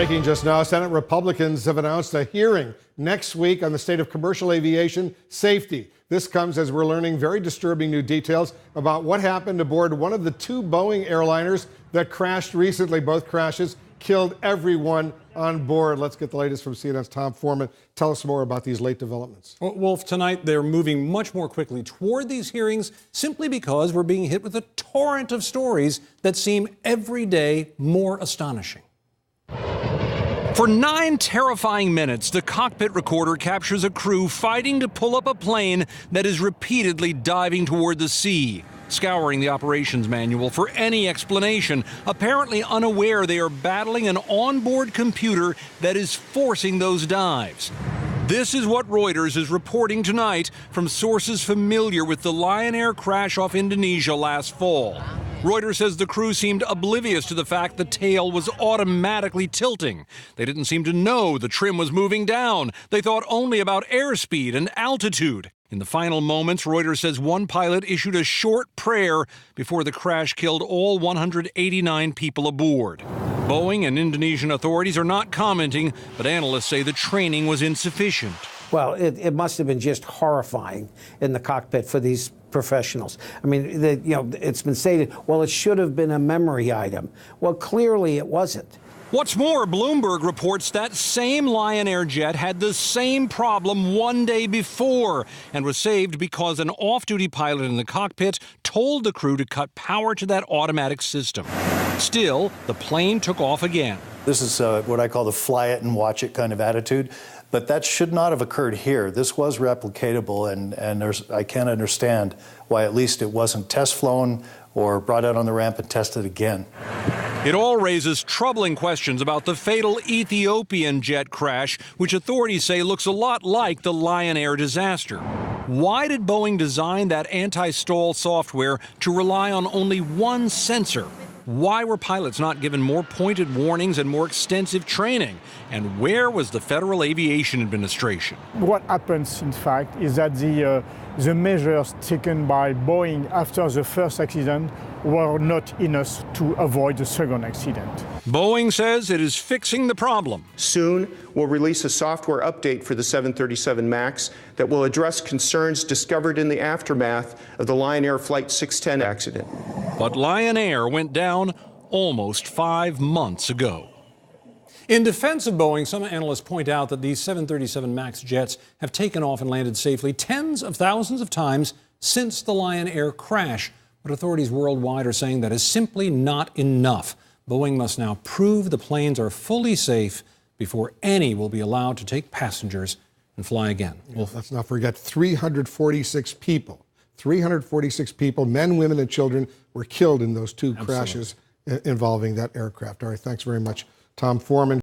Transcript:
Breaking just now, Senate Republicans have announced a hearing next week on the state of commercial aviation safety. This comes as we're learning very disturbing new details about what happened aboard one of the two Boeing airliners that crashed recently. Both crashes killed everyone on board. Let's get the latest from CNN's Tom Foreman. Tell us more about these late developments. Well, Wolf, tonight they're moving much more quickly toward these hearings simply because we're being hit with a torrent of stories that seem every day more astonishing. For 9 terrifying minutes, the cockpit recorder captures a crew fighting to pull up a plane that is repeatedly diving toward the sea, scouring the operations manual for any explanation, apparently unaware they are battling an onboard computer that is forcing those dives. This is what Reuters is reporting tonight from sources familiar with the Lion Air crash off Indonesia last fall. Reuters says the crew seemed oblivious to the fact the tail was automatically tilting. They didn't seem to know the trim was moving down. They thought only about airspeed and altitude. In the final moments, Reuters says one pilot issued a short prayer before the crash killed all 189 people aboard. Boeing and Indonesian authorities are not commenting, but analysts say the training was insufficient. Well, it must have been just horrifying in the cockpit for these professionals. I mean, it's been stated, well, it should have been a memory item. Well, clearly it wasn't. What's more, Bloomberg reports that same Lion Air jet had the same problem one day before and was saved because an off-duty pilot in the cockpit told the crew to cut power to that automatic system. Still, the plane took off again. This is what I call the fly it and watch it kind of attitude. But that should not have occurred here. This was replicatable, and I can't understand why at least it wasn't test flown or brought out on the ramp and tested again. It all raises troubling questions about the fatal Ethiopian jet crash, which authorities say looks a lot like the Lion Air disaster. Why did Boeing design that anti-stall software to rely on only one sensor? Why were pilots not given more pointed warnings and more extensive training? And where was the Federal Aviation Administration? What happens, in fact, is that the measures taken by Boeing after the first accident were not enough to avoid the second accident. Boeing says it is fixing the problem. Soon, we'll release a software update for the 737 MAX that will address concerns discovered in the aftermath of the Lion Air Flight 610 accident. But Lion Air went down almost 5 months ago. In defense of Boeing, some analysts point out that these 737 MAX jets have taken off and landed safely tens of thousands of times since the Lion Air crash. But authorities worldwide are saying that is simply not enough. Boeing must now prove the planes are fully safe before any will be allowed to take passengers and fly again. Well, let's not forget 346 people, men, women, and children were killed in those two crashes involving that aircraft. All right, thanks very much, Tom Foreman.